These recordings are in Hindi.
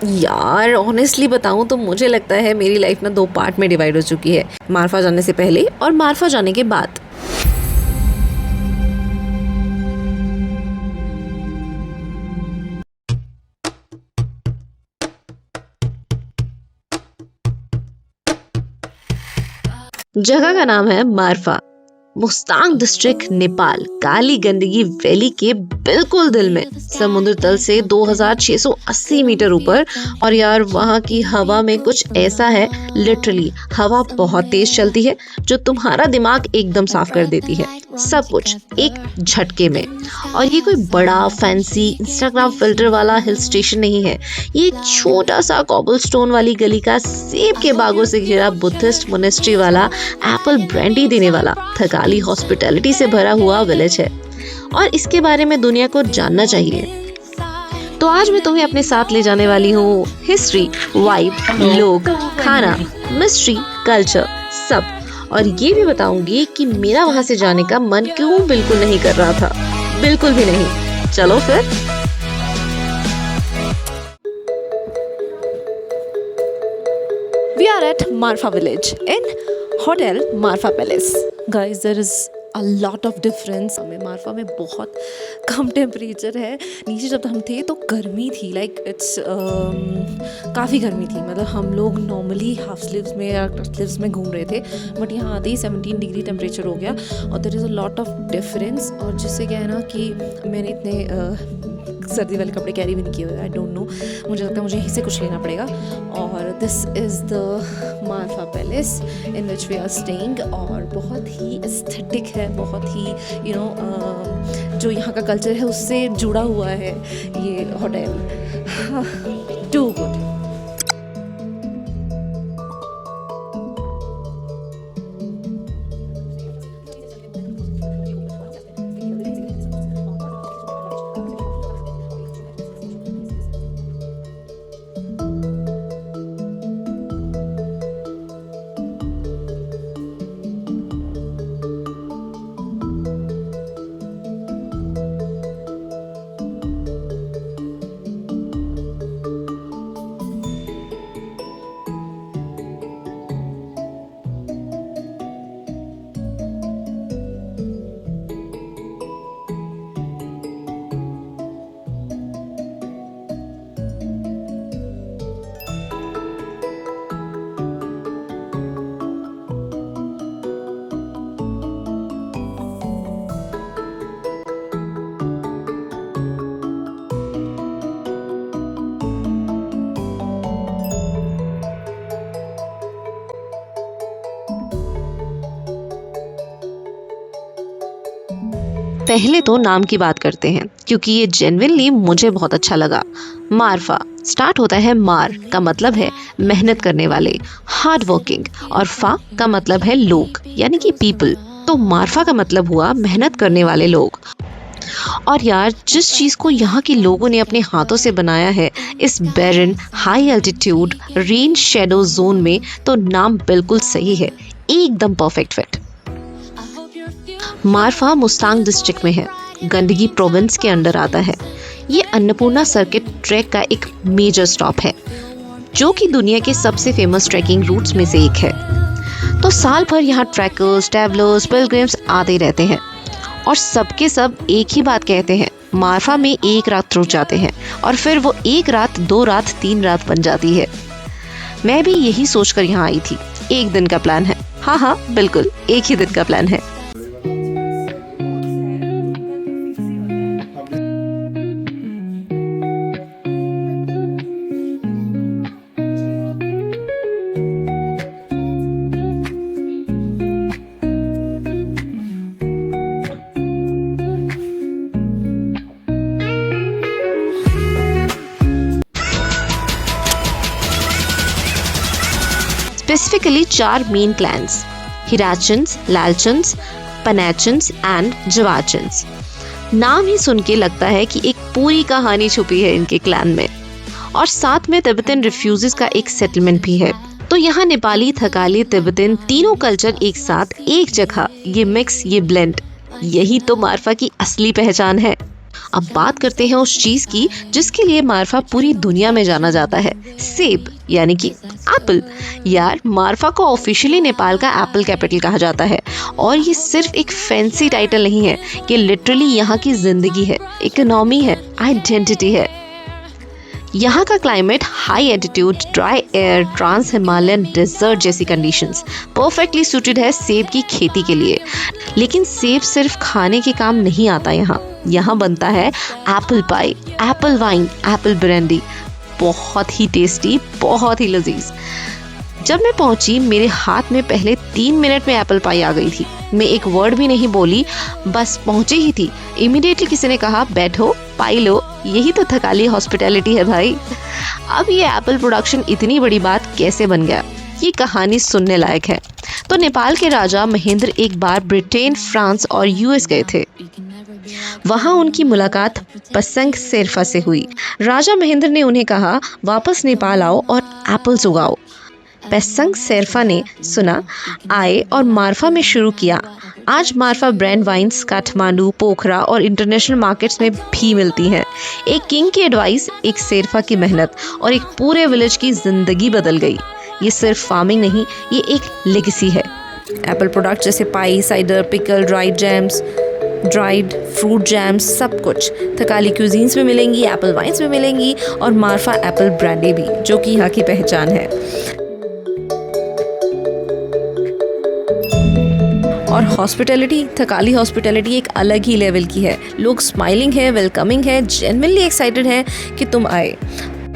यार ऑनेस्टली बताऊं तो मुझे लगता है मेरी लाइफ ना 2 पार्ट में डिवाइड हो चुकी है, मारफा जाने से पहले और मारफा जाने के बाद। जगह का नाम है मारफा, मुस्तांग डिस्ट्रिक्ट, नेपाल, काली गंडकी वैली के बिल्कुल दिल में, समुद्र तल से 2680 मीटर ऊपर। और यार वहाँ की हवा में कुछ ऐसा है, लिटरली हवा बहुत तेज चलती है जो तुम्हारा दिमाग एकदम साफ कर देती है, सब कुछ एक झटके में। और ये कोई बड़ा फैंसी इंस्टाग्राम फिल्टर वाला हिल स्टेशन नहीं है, ये एक छोटा सा कॉबलस्टोन वाली गली का सेब के बागों से घिरा बुद्धिस्ट मोनेस्ट्री वाला, एप्पल ब्रांडी देने वाला, थकाली हॉस्पिटैलिटी से भरा हुआ विलेज है। और इसके बारे में दुनिया को जानना चाहिए। तो आज मैं तुम्हें अपने साथ ले जाने वाली हूँ हिस्ट्री, वाइब, लोग, खाना, मिस्ट्री, कल्चर, सब। और ये भी बताऊंगी कि मेरा वहां से जाने का मन क्यों बिल्कुल नहीं कर रहा था, बिल्कुल भी नहीं। चलो फिर। We are at Marfa village in Hotel Marfa Palace. Guys, there is a lot of difference. हमें मारफा में बहुत कम टेम्परेचर है। नीचे जब हम थे तो गर्मी थी, लाइक इट्स काफ़ी गर्मी थी। मतलब हम लोग नॉर्मली हाफ स्लीव्स में या स्लीव्स में घूम रहे थे, बट यहाँ आते ही 17 डिग्री टेम्परेचर हो गया और there is a lot of difference. और जिससे क्या है ना कि मैंने इतने सर्दी वाले कपड़े कैरी भी नहीं किए हुए, आई डोंट नो, मुझे लगता है मुझे यहीं से कुछ लेना पड़ेगा। और this is the Marpha palace in which we are staying. और बहुत ही एस्थेटिक है, बहुत ही जो यहाँ का कल्चर है उससे जुड़ा हुआ है ये होटल। To good. पहले तो नाम की बात करते हैं क्योंकि ये जेन्युइनली मुझे बहुत अच्छा लगा। मारफा स्टार्ट होता है, मार का मतलब है मेहनत करने वाले, हार्ड वर्किंग, और फा का मतलब है लोग यानी कि पीपल। तो मारफा का मतलब हुआ मेहनत करने वाले लोग। और यार जिस चीज़ को यहाँ के लोगों ने अपने हाथों से बनाया है इस barren high altitude rain shadow zone में, तो नाम बिल्कुल सही है, एकदम perfect fit. Marpha Mustang district में है, गंडकी प्रोविंस के अंडर आता है। ये अन्नपूर्णा सर्किट ट्रैक का एक मेजर स्टॉप है जो कि दुनिया के सबसे फेमस ट्रैकिंग रूट्स में से एक है। तो साल भर यहाँ ट्रैकर्स, ट्रैवलर्स, पिलग्रिम्स आते रहते हैं और सबके सब एक ही बात कहते हैं, मारफा में एक रात रुक जाते हैं और फिर वो एक रात, 2 रात, 3 रात बन जाती है। मैं भी यही सोचकर यहाँ आई थी, एक दिन का प्लान है। हाँ बिल्कुल, एक ही दिन का प्लान है। Specifically 4 main clans: Hirachans, Lalchans, Panachans and Jawachans. नाम ही सुन के लगता है कि एक पूरी कहानी छुपी है इनके क्लैन में। और साथ में तिब्बतन रिफ्यूजीज का एक सेटलमेंट भी है। तो यहाँ नेपाली, थकाली, तिब्बतन तीनों कल्चर एक साथ एक जगह, ये मिक्स, ये ब्लेंड, यही तो मारफा की असली पहचान है। अब बात करते हैं उस चीज की जिसके लिए मारफा पूरी दुनिया में जाना जाता है, सेब यानी कि एप्पल। यार, मारफा को ऑफिशियली नेपाल का एप्पल कैपिटल कहा जाता है। और ये सिर्फ एक फैंसी टाइटल नहीं है, ये लिटरली यहाँ की जिंदगी है, इकोनॉमी है, आइडेंटिटी है। यहाँ का climate high altitude, dry air, trans Himalayan desert जैसी कंडीशंस परफेक्टली सूटेड है सेब की खेती के लिए। लेकिन सेब सिर्फ खाने के काम नहीं आता यहाँ। यहाँ बनता है apple pie, Apple wine, Apple brandy. बहुत ही टेस्टी, बहुत ही लजीज। जब मैं पहुंची, मेरे हाथ में पहले 3 मिनट में एप्पल पाई आ गई थी। मैं एक वर्ड भी नहीं बोली, बस पहुंची ही थी। इमीडिएटली किसी ने कहा, बैठो, पाई लो। यही तो थकाली हॉस्पिटैलिटी है भाई। अब ये एप्पल प्रोडक्शन इतनी बड़ी बात कैसे बन गया, ये कहानी सुनने लायक है। तो नेपाल के राजा महेंद्र एक बार ब्रिटेन, फ्रांस और यूएस गए थे। वहां उनकी मुलाकात पसंग शेरफा से हुई। राजा महेंद्र ने उन्हें कहा, वापस नेपाल आओ और एप्पल्स उगाओ। पेसंग शेरफा ने सुना, आए और मारफा में शुरू किया। आज मारफा ब्रांड वाइन्स काठमांडू, पोखरा और इंटरनेशनल मार्केट्स में भी मिलती हैं। एक किंग की एडवाइस, एक शेरफा की मेहनत और एक पूरे विलेज की जिंदगी बदल गई। ये सिर्फ फार्मिंग नहीं, ये एक लेगेसी है। एप्पल प्रोडक्ट जैसे pie, cider, pickle, dried jams, dried fruit jams, सब कुछ थकाली क्यूजीन्स में मिलेंगी, एप्पल वाइन्स में मिलेंगी और मारफा एप्पल ब्रांडी भी, जो कि यहाँ की पहचान है। और हॉस्पिटैलिटी, थकाली हॉस्पिटैलिटी एक अलग ही लेवल की है। लोग स्माइलिंग है, वेलकमिंग है, जेन्युइनली एक्साइटेड है कि तुम आए।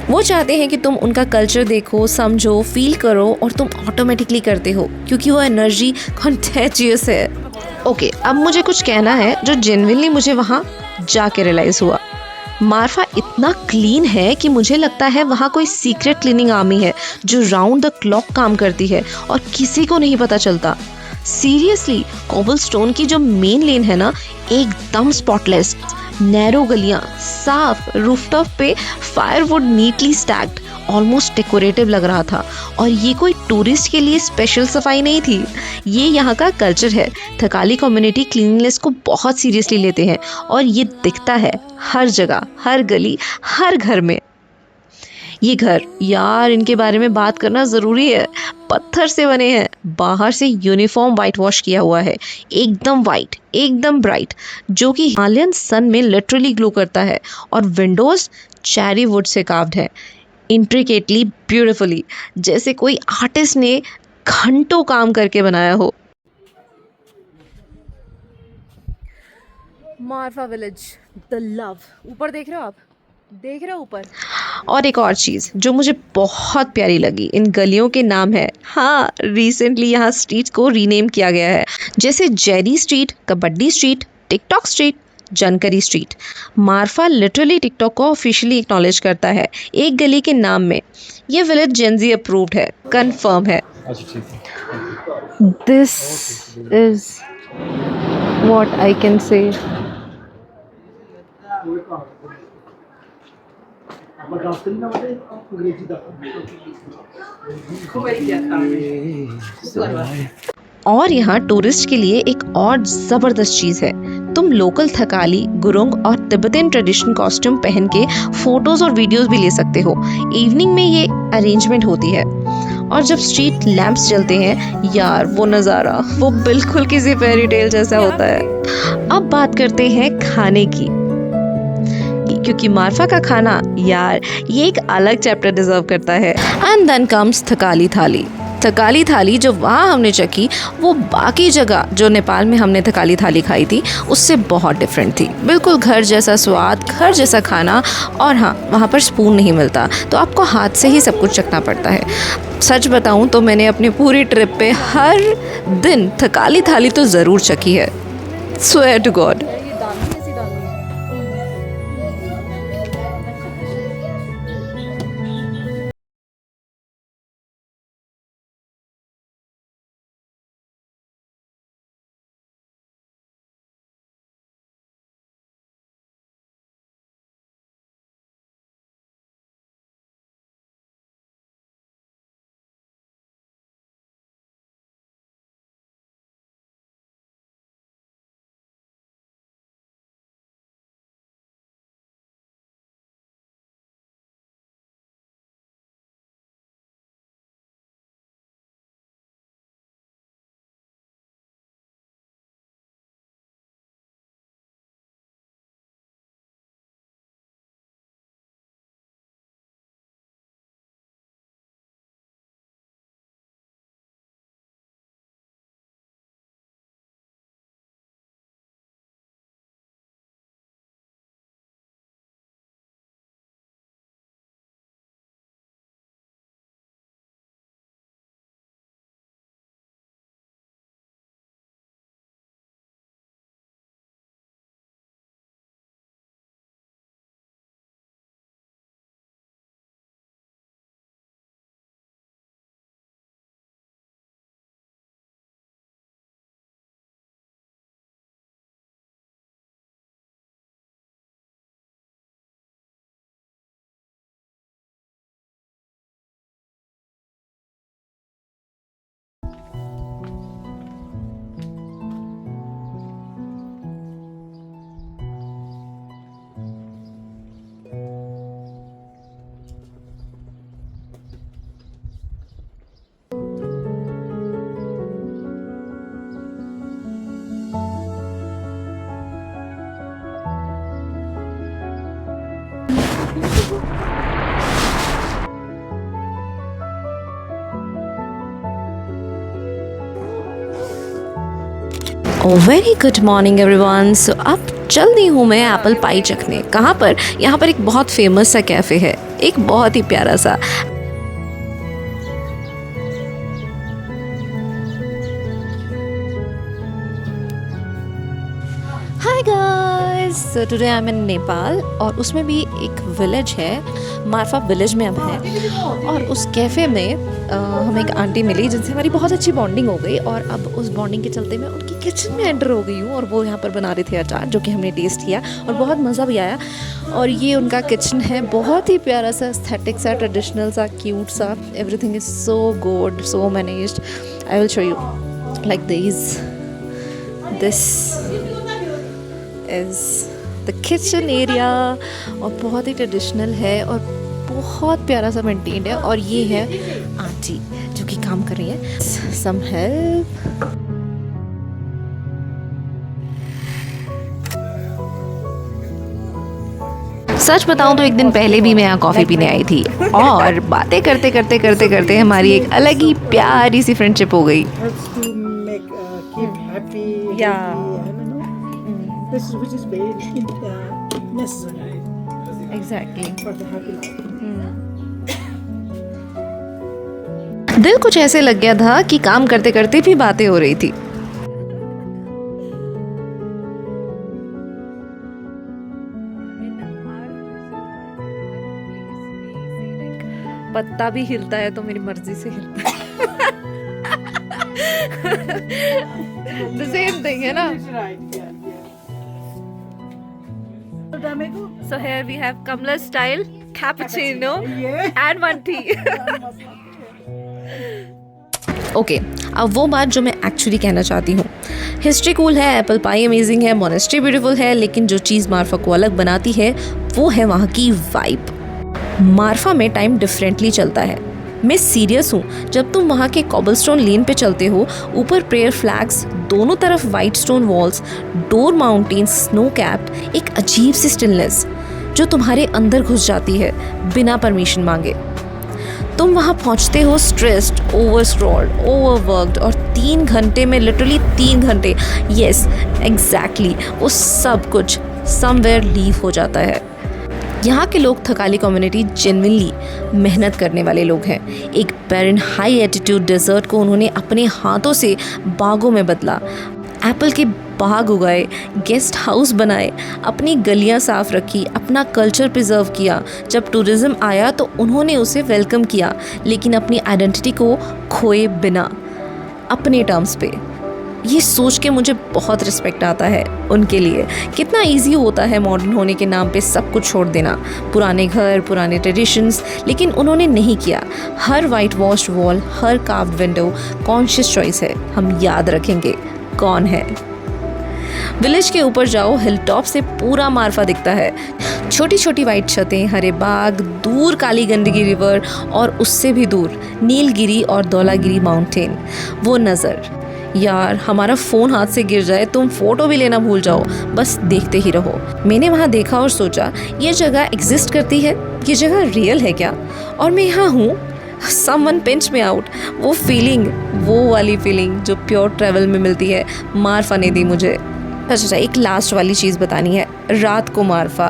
वो चाहते हैं कि तुम उनका कल्चर देखो, समझो, फील करो और तुम ऑटोमेटिकली करते हो क्योंकि वो एनर्जी कॉन्टेजियस है। ओके, अब मुझे कुछ कहना है जो जेन्युइनली मुझे वहाँ जाके रियलाइज हुआ। मारफा इतना क्लीन है कि मुझे लगता है वहाँ कोई सीक्रेट क्लीनिंग आर्मी है जो राउंड द क्लॉक काम करती है और किसी को नहीं पता चलता। सीरियसली, कोबलस्टोन की जो मेन लेन है ना, एकदम स्पॉटलेस, नैरो गलियां, साफ, रूफटॉप पे firewood neatly stacked, almost decorative लग रहा था। और ये कोई टूरिस्ट के लिए स्पेशल सफाई नहीं थी, ये यहाँ का कल्चर है। थकाली कम्युनिटी क्लीनलीनेस को बहुत सीरियसली लेते हैं और ये दिखता है हर जगह, हर गली, हर घर में। ये घर, यार, इनके बारे में बात करना ज़रूरी है। पत्थर से बने हैं, बाहर से यूनिफॉर्म वाइट वॉश किया हुआ है, एकदम वाइट, एकदम ब्राइट, जो कि हिमालयन सन में लिटरली ग्लो करता है। और Windows cherry would say carved है, इंट्रिकेटली, ब्यूटिफुली, जैसे कोई आर्टिस्ट ने घंटों काम करके बनाया हो। मारफा विलेज, द लव। ऊपर देख रहे हो आप, देख रहे हो ऊपर। और एक और चीज़ जो मुझे बहुत प्यारी लगी, इन गलियों के नाम है। हाँ, रिसेंटली यहाँ स्ट्रीट्स को रीनेम किया गया है, जैसे Jerry street, kabaddi street, TikTok street, जानकारी स्ट्रीट। मारफा लिटरली टिकटॉक को ऑफिशियली एक्नॉलेज करता है एक गली के नाम में। ये विलेज जेनजी अप्रूव्ड है, कंफर्म है। This is what I can say. और यहाँ टूरिस्ट के लिए एक और जबरदस्त चीज है, तुम लोकल थकाली, गुरुंग और तिब्बतन ट्रेडिशनल कॉस्ट्यूम पहन के फोटोज और वीडियोस भी ले सकते हो। इवनिंग में ये अरेंजमेंट होती है और जब स्ट्रीट लैंप्स जलते हैं, यार, वो नज़ारा, वो बिल्कुल किसी फेरी टेल जैसा होता है। अब बात करते हैं खाने की, क्योंकि मारफा का खाना, यार, ये एक अलग चैप्टर डिजर्व करता है। एंड देन कम्स थकाली थाली। थकाली थाली जो वहाँ हमने चखी, वो बाकी जगह जो नेपाल में हमने थकाली थाली खाई थी उससे बहुत डिफरेंट थी। बिल्कुल घर जैसा स्वाद, घर जैसा खाना। और हाँ, वहाँ पर स्पून नहीं मिलता, तो आपको हाथ से ही सब कुछ चखना पड़ता है। सच बताऊँ तो मैंने अपनी पूरी ट्रिप पे हर दिन थकाली थाली तो ज़रूर चखी है। Swear to God. Very good morning everyone. So अब चल दी हूँ मैं एप्पल पाई चखने। कहाँ पर? यहाँ पर एक बहुत फेमस सा कैफ़े है, एक बहुत ही प्यारा सा। Hi guys, so today I am in Nepal और उसमें भी एक विलेज है, मारफा विलेज में हम हैं। और उस कैफ़े में हमें एक आंटी मिली जिनसे हमारी बहुत अच्छी बॉन्डिंग हो गई और अब उस बॉन्डिंग के चलते मैं उनकी किचन में एंटर हो गई हूँ और वो यहाँ पर बना रहे थे अचार, जो कि हमने टेस्ट किया और बहुत मज़ा भी आया। और ये उनका किचन है, बहुत ही प्यारा सा, एस्थेटिक सा, ट्रेडिशनल सा, क्यूट सा। Everything is so good, so managed. I will show you like this is the kitchen area और बहुत ही ट्रेडिशनल है और बहुत प्यारा सा मेंटेन्ड है। और ये है आंटी जो कि काम कर रही है। Some help. सच बताऊं तो एक दिन पहले भी मैं यहाँ कॉफ़ी पीने आई थी और बातें करते करते करते करते हमारी एक अलग ही प्यारी सी फ्रेंडशिप हो गई। Helps to make keep happy. Yeah. Healthy, I don't know. This is which is very necessary exactly. for the happy life. दिल कुछ ऐसे लग गया था कि काम करते करते भी बातें हो रही थी। पत्ता भी हिलता है तो मेरी मर्जी से हिलता है। The same thing है ना? Right, yeah. Amigo? So here we have Kamla style cappuccino Yeah. and one tea. Okay, अब वो बात जो मैं एक्चुअली कहना चाहती हूँ। हिस्ट्री कूल है, एप्पल पाई अमेजिंग है, मोनेस्ट्री ब्यूटीफुल है, लेकिन जो चीज़ मारफा को अलग बनाती है वो है वहाँ की वाइब। मारफा में टाइम डिफरेंटली चलता है। मैं सीरियस हूँ, जब तुम वहाँ के कॉबलस्टोन लेन पे चलते हो, ऊपर प्रेयर फ्लैग्स, दोनों तरफ white stone walls, door mountains, snow capped, एक अजीब सी स्टिलनेस जो तुम्हारे अंदर घुस जाती है बिना परमिशन मांगे। तुम वहाँ पहुँचते हो स्ट्रेस्ड, ओवर स्क्रॉल्ड, ओवरवर्क्ड और 3 घंटे में, लिटरली 3 घंटे, यस एग्जैक्टली, वो सब कुछ समवेयर लीव हो जाता है। यहाँ के लोग, थकाली कम्युनिटी, जेन्युइनली मेहनत करने वाले लोग हैं। एक बैरन हाई एटीट्यूड डेजर्ट को उन्होंने अपने हाथों से बागों में बदला, एप्पल के बाग उगाए, गेस्ट हाउस बनाए, अपनी गलियाँ साफ रखी, अपना कल्चर प्रिजर्व किया। जब टूरिज़्म आया तो उन्होंने उसे वेलकम किया, लेकिन अपनी आइडेंटिटी को खोए बिना, अपने टर्म्स पे। ये सोच के मुझे बहुत रिस्पेक्ट आता है उनके लिए। कितना इजी होता है मॉडर्न होने के नाम पे सब कुछ छोड़ देना, पुराने घर, पुराने ट्रेडिशंस, लेकिन उन्होंने नहीं किया। हर वाइट वॉश्ड वॉल, हर कार्व्ड विंडो कॉन्शियस चॉइस है। हम याद रखेंगे कौन है। विलेज के ऊपर जाओ, हिल टॉप से पूरा मारफा दिखता है। छोटी छोटी वाइट छतें, हरे बाग, दूर काली गंडकी रिवर और उससे भी दूर नीलगिरी और धौलागिरी माउंटेन। वो नज़र, यार हमारा फ़ोन हाथ से गिर जाए, तुम फ़ोटो भी लेना भूल जाओ, बस देखते ही रहो। मैंने वहाँ देखा और सोचा, ये जगह एग्जिस्ट करती है, ये जगह रियल है क्या? और मैं यहाँ हूँ। Someone pinch me out. वो फीलिंग, वो वाली फीलिंग जो प्योर ट्रैवल में मिलती है, मारफा ने दी मुझे। अच्छा, एक लास्ट वाली चीज़ बतानी है। रात को मारफा,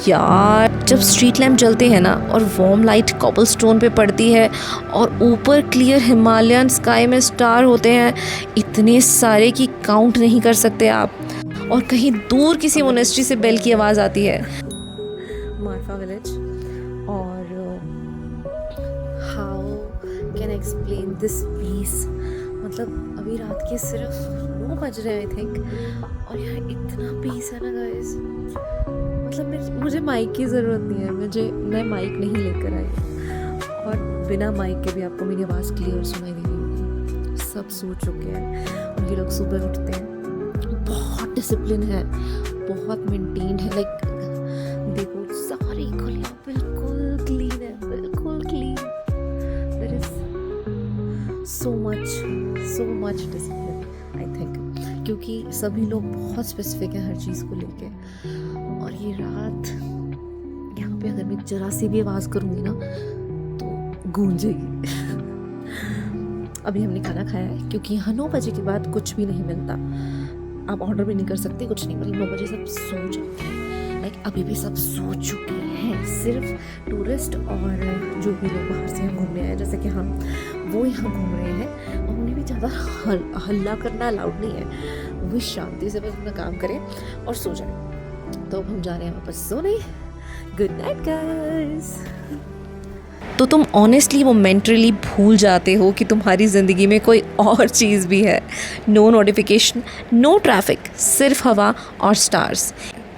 यार जब स्ट्रीट लैम्प जलते हैं ना और वार्म लाइट कॉबलस्टोन पे पड़ती है और ऊपर क्लियर हिमालयन स्काई में स्टार होते हैं, इतने सारे कि काउंट नहीं कर सकते आप। और कहीं दूर किसी मोनेस्ट्री से बेल की आवाज़ आती है। मारफा विलेज। और how can I explain this peace, मतलब अभी रात के सिर्फ 9 बज रहे हैं आई थिंक, और यहाँ इतना पीस है ना गाइस। मतलब मुझे माइक की ज़रूरत नहीं है, मैं माइक नहीं लेकर आई और बिना माइक के भी आपको मेरी आवाज़ क्लियर सुनाई दे रही होगी। सब सो चुके हैं और ये लोग सुबह उठते हैं। बहुत डिसिप्लिन है, बहुत मेंटेन्ड है। लाइक देखो, सारी गलियाँ बिल्कुल क्लीन है, बिल्कुल clean. There is so much discipline I think, क्योंकि सभी लोग बहुत स्पेसिफिक हैं हर चीज़ को लेके। और ये रात यहाँ पे अगर मैं जरा सी भी आवाज़ करूँगी ना तो गूंजेगी। अभी हमने खाना खाया है क्योंकि यहाँ 9 बजे के बाद कुछ भी नहीं मिलता। आप ऑर्डर भी नहीं कर सकते, कुछ नहीं, मतलब 9 बजे सब सो जाते हैं। लाइक अभी भी सब सो चुके हैं, सिर्फ टूरिस्ट और जो भी लोग बाहर से यहाँ घूमने आए जैसे कि हम, वो यहाँ घूम रहे हैं। और उन्हें भी ज़्यादा हल्ला करना अलाउड नहीं है, वो भी शांति से बस अपना काम करें और सो जाए। तो अब हम जा रहे हैं वापस सोने। Good night guys. तो तुम ऑनेस्टली मोमेंटली भूल जाते हो कि तुम्हारी ज़िंदगी में कोई और चीज़ भी है। नो नोटिफिकेशन, नो ट्रैफिक, सिर्फ हवा और स्टार्स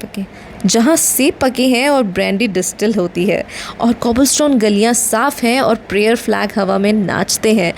पके, जहाँ सेब पके हैं और ब्रांडी डिस्टिल होती है, और कोबलस्टोन गलियाँ साफ़ हैं और प्रेयर फ्लैग हवा में नाचते हैं।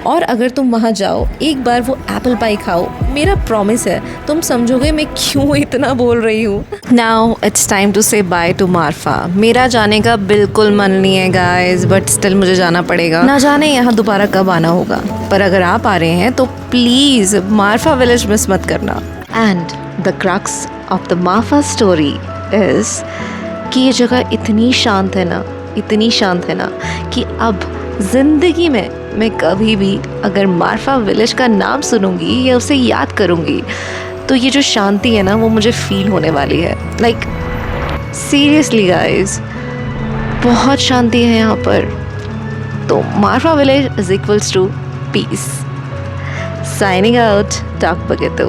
और अगर तुम वहाँ जाओ एक बार वो एप्पल पाई खाओ, मेरा प्रॉमिस है तुम समझोगे मैं क्यों इतना बोल रही हूँ। नाउ इट्स टाइम टू से बाय टू मार्फा। मेरा जाने का बिल्कुल मन नहीं है गाइस, बट स्टिल मुझे जाना पड़ेगा। ना जाने यहाँ दोबारा कब आना होगा, पर अगर आप आ रहे हैं तो प्लीज़ मार्फा विलेज मिस मत करना। And the crux of the Marpha story is कि ये जगह इतनी शांत है ना, इतनी शांत है ना कि अब ज़िंदगी में मैं कभी भी अगर मार्फा विलेज का नाम सुनूंगी या उसे याद करूंगी तो ये जो शांति है ना वो मुझे फील होने वाली है। लाइक सीरियसली गाइस, बहुत शांति है यहाँ पर। तो Marpha village is equals to peace. Signing out, टॉक बगेतो।